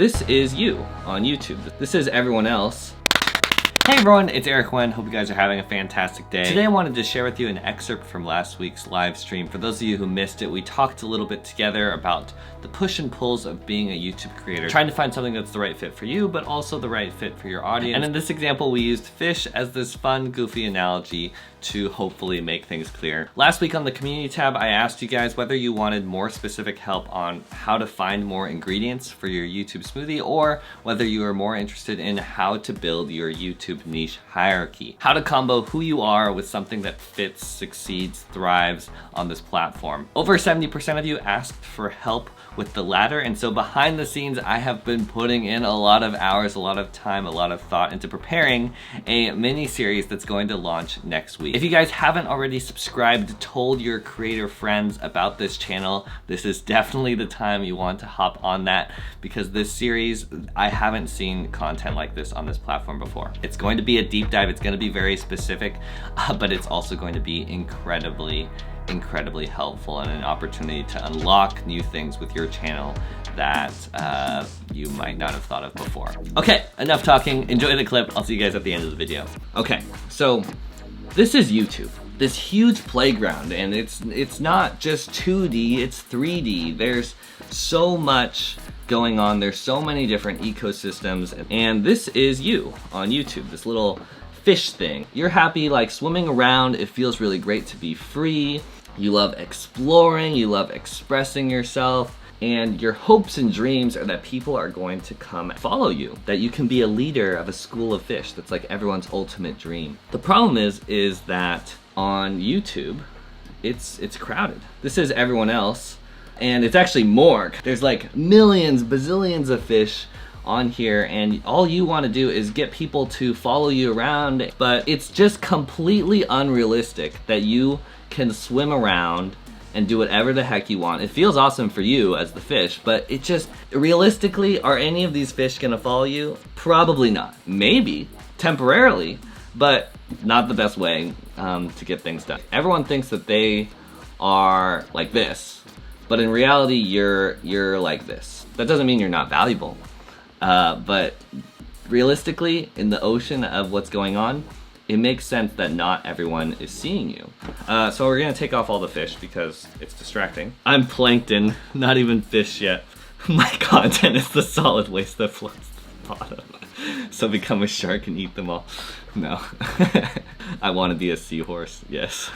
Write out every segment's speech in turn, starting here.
this is you on YouTube. This is everyone else. Hey everyone, it's Eric Wen. Hope you guys are having a fantastic day. Today I wanted to share with you an excerpt from last week's live stream. For those of you who missed it, we talked a little bit together about the push and pulls of being a YouTube creator, trying to find something that's the right fit for you, but also the right fit for your audience. And in this example, we used fish as this fun, goofy analogy to hopefully make things clear. Last week on the community tab, I asked you guys whether you wanted more specific help on how to find more ingredients for your YouTube smoothie, or whether you are more interested in how to build your YouTube niche hierarchy. How to combo who you are with something that fits, succeeds, thrives on this platform. Over 70% of you asked for help with the latter, and so behind the scenes I have been putting in a lot of hours, a lot of time, a lot of thought into preparing a mini series that's going to launch next week. If you guys haven't already subscribed, told your creator friends about this channel, this is definitely the time you want to hop on that, because this series, I haven't seen content like this on this platform before. It's going to be a deep dive, it's going to be very specific, but it's also going to be incredibly helpful and an opportunity to unlock new things with your channel that you might not have thought of before. Okay, enough talking. Enjoy the clip. I'll see you guys at the end of the video. Okay, so this is YouTube. This huge playground, and it's not just 2D, it's 3D. There's so much going on. There's so many different ecosystems, and this is you on YouTube, this little fish thing. You're happy like swimming around. It feels really great to be free. You love exploring, you love expressing yourself, and your hopes and dreams are that people are going to come follow you, that you can be a leader of a school of fish. That's like everyone's ultimate dream. The problem is that on YouTube, it's crowded. This is everyone else, and it's actually more. There's like millions, bazillions of fish on here, and all you want to do is get people to follow you around, but it's just completely unrealistic that you can swim around and do whatever the heck you want. It feels awesome for you as the fish, but it just, realistically, are any of these fish gonna follow you? Probably not. Maybe, temporarily, but not the best way to get things done. Everyone thinks that they are like this, but in reality, you're like this. That doesn't mean you're not valuable, but realistically, in the ocean of what's going on, it makes sense that not everyone is seeing you. So we're gonna take off all the fish because it's distracting. I'm plankton, not even fish yet. My content is the solid waste that floats to the bottom. So become a shark and eat them all. No. I wanna be a seahorse, yes.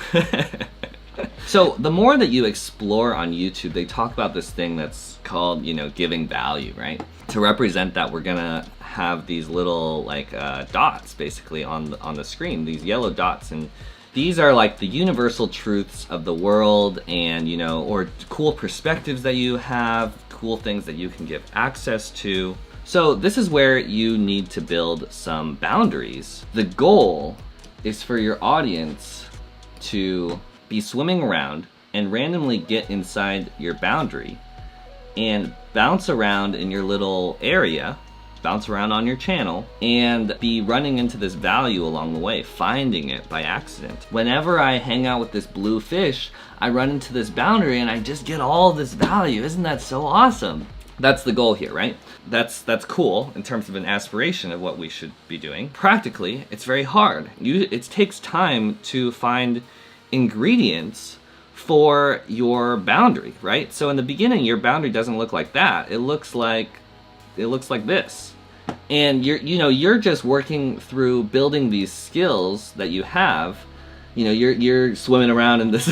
So the more that you explore on YouTube, they talk about this thing that's called, giving value, right? To represent that, we're gonna have these little like dots basically on the screen, these yellow dots, and these are like the universal truths of the world, and or cool perspectives that you have, cool things that you can give access to. So this is where you need to build some boundaries. The goal is for your audience to be swimming around and randomly get inside your boundary and bounce around in your little area, bounce around on your channel, and be running into this value along the way, finding it by accident. Whenever I hang out with this blue fish, I run into this boundary and I just get all this value. Isn't that so awesome? That's the goal here, right? That's cool in terms of an aspiration of what we should be doing. Practically, it's very hard. It takes time to find ingredients for your boundary, right? So in the beginning, your boundary doesn't look like that. It looks like this. And you're just working through building these skills that you have. You're swimming around in this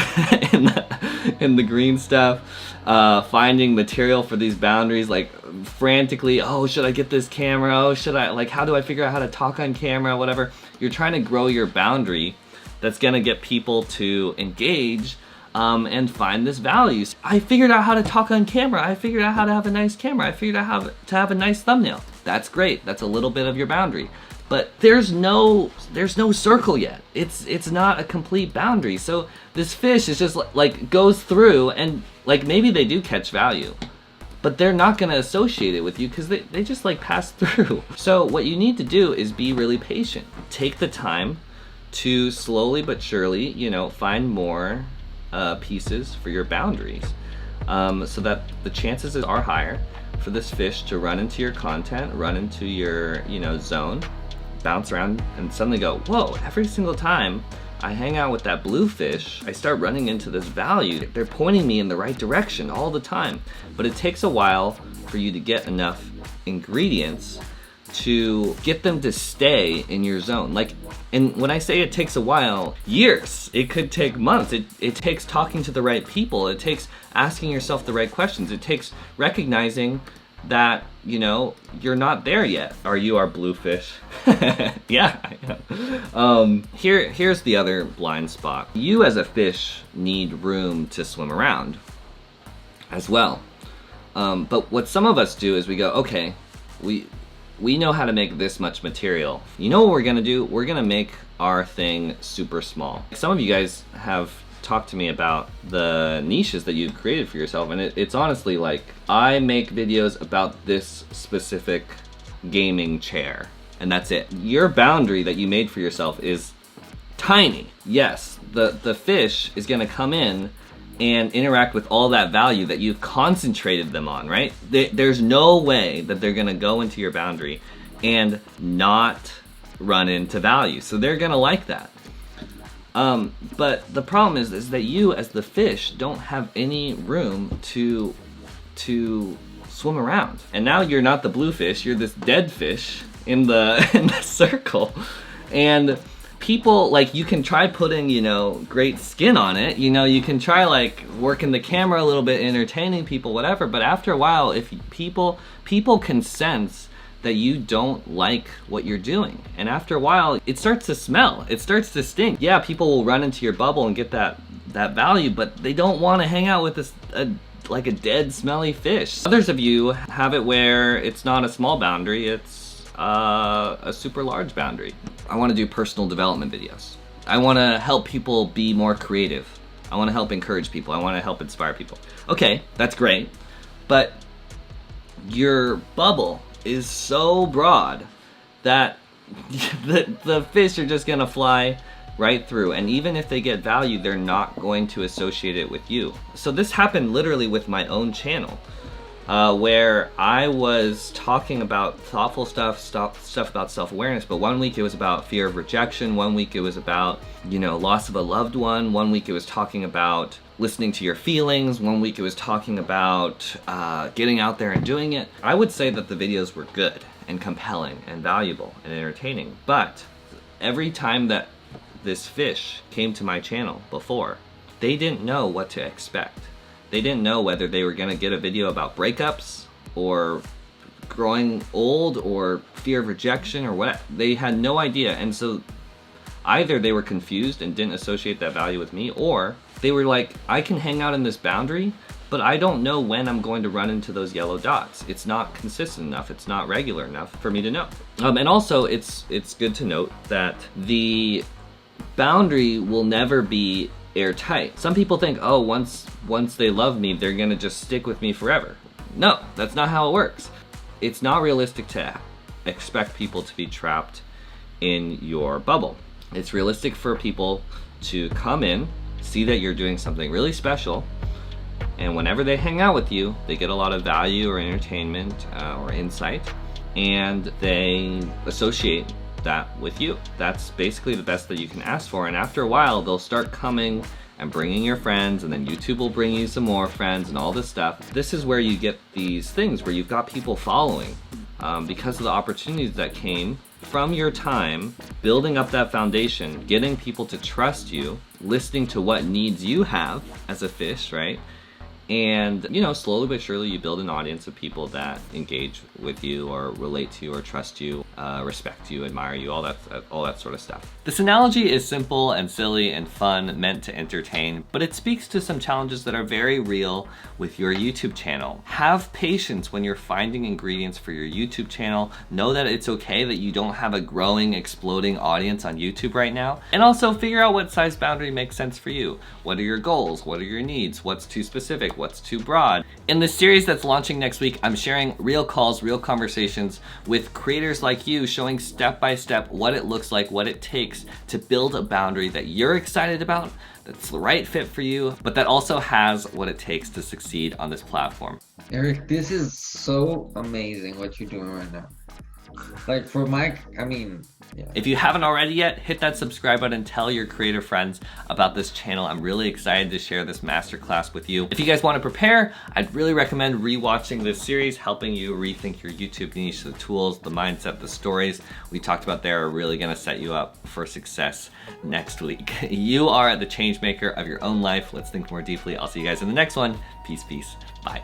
in the green stuff, finding material for these boundaries, like frantically, oh, should I get this camera? Oh, should I, like, how do I figure out how to talk on camera? Whatever. You're trying to grow your boundary that's gonna get people to engage and find this value. I figured out how to talk on camera. I figured out how to have a nice camera. I figured out how to have a nice thumbnail. That's great. That's a little bit of your boundary. But there's no circle yet. It's not a complete boundary. So this fish is just like goes through, and like maybe they do catch value, but they're not gonna associate it with you because they just like pass through. So what you need to do is be really patient. Take the time to slowly but surely, find more pieces for your boundaries, so that the chances are higher for this fish to run into your content, run into your, zone, bounce around, and suddenly go, whoa, every single time I hang out with that blue fish, I start running into this value. They're pointing me in the right direction all the time. But it takes a while for you to get enough ingredients to get them to stay in your zone. And when I say it takes a while, years. It could take months. It takes talking to the right people. It takes asking yourself the right questions. It takes recognizing that, you're not there yet. Are you our blue fish? Yeah. Here's the other blind spot. You as a fish need room to swim around as well. But what some of us do is we go, okay, we know how to make this much material. You know what we're gonna do? We're gonna make our thing super small. Some of you guys have talked to me about the niches that you've created for yourself, and it's honestly like, I make videos about this specific gaming chair, and that's it. Your boundary that you made for yourself is tiny. Yes, the fish is gonna come in and interact with all that value that you've concentrated them on, right? There's no way that they're gonna go into your boundary and not run into value. So they're gonna like that. But the problem is that you as the fish don't have any room to swim around. And now you're not the blue fish, you're this dead fish in the circle. And people, you can try putting, great skin on it. You can try working the camera a little bit, entertaining people, whatever. But after a while, if people can sense that you don't like what you're doing. And after a while, it starts to smell. It starts to stink. Yeah, people will run into your bubble and get that value, but they don't want to hang out with a dead, smelly fish. Others of you have it where it's not a small boundary, it's a super large boundary. I want to do personal development videos. I want to help people be more creative. I want to help encourage people. I want to help inspire people. Okay, that's great. But your bubble is so broad that the fish are just gonna fly right through. And even if they get value, they're not going to associate it with you. So this happened literally with my own channel. Where I was talking about thoughtful stuff about self-awareness, but one week it was about fear of rejection, one week it was about, loss of a loved one, one week it was talking about listening to your feelings, one week it was talking about getting out there and doing it. I would say that the videos were good and compelling and valuable and entertaining, but every time that this fish came to my channel before, they didn't know what to expect. They didn't know whether they were gonna get a video about breakups or growing old or fear of rejection or what. They had no idea. And so either they were confused and didn't associate that value with me, or they were like, I can hang out in this boundary, but I don't know when I'm going to run into those yellow dots. It's not consistent enough. It's not regular enough for me to know. And also it's good to note that the boundary will never be airtight. Some people think, oh, once they love me, they're gonna just stick with me forever. No, that's not how it works. It's not realistic to expect people to be trapped in your bubble. It's realistic for people to come in, see that you're doing something really special, and whenever they hang out with you, they get a lot of value or entertainment or insight, and they associate that with you. That's basically the best that you can ask for. And after a while, they'll start coming and bringing your friends, and then YouTube will bring you some more friends and all this stuff. This is where you get these things where you've got people following because of the opportunities that came from your time building up that foundation, getting people to trust you, listening to what needs you have as a fish, right? And slowly but surely you build an audience of people that engage with you or relate to you or trust you, respect you, admire you, all that sort of stuff. This analogy is simple and silly and fun, meant to entertain, but it speaks to some challenges that are very real with your YouTube channel. Have patience when you're finding ingredients for your YouTube channel. Know that it's okay that you don't have a growing, exploding audience on YouTube right now. And also figure out what size boundary makes sense for you. What are your goals? What are your needs? What's too specific? What's too broad? In this series that's launching next week, I'm sharing real calls, real conversations with creators like you, showing step by step what it looks like, what it takes to build a boundary that you're excited about, that's the right fit for you, but that also has what it takes to succeed on this platform. Eric, this is so amazing what you're doing right now. Like for Mike, I mean, yeah. If you haven't already yet, hit that subscribe button and tell your creator friends about this channel. I'm really excited to share this masterclass with you. If you guys want to prepare, I'd really recommend rewatching this series, helping you rethink your YouTube niche. The tools, the mindset, the stories we talked about there are really gonna set you up for success next week. You are the change maker of your own life. Let's think more deeply. I'll see you guys in the next one. Peace, peace. Bye.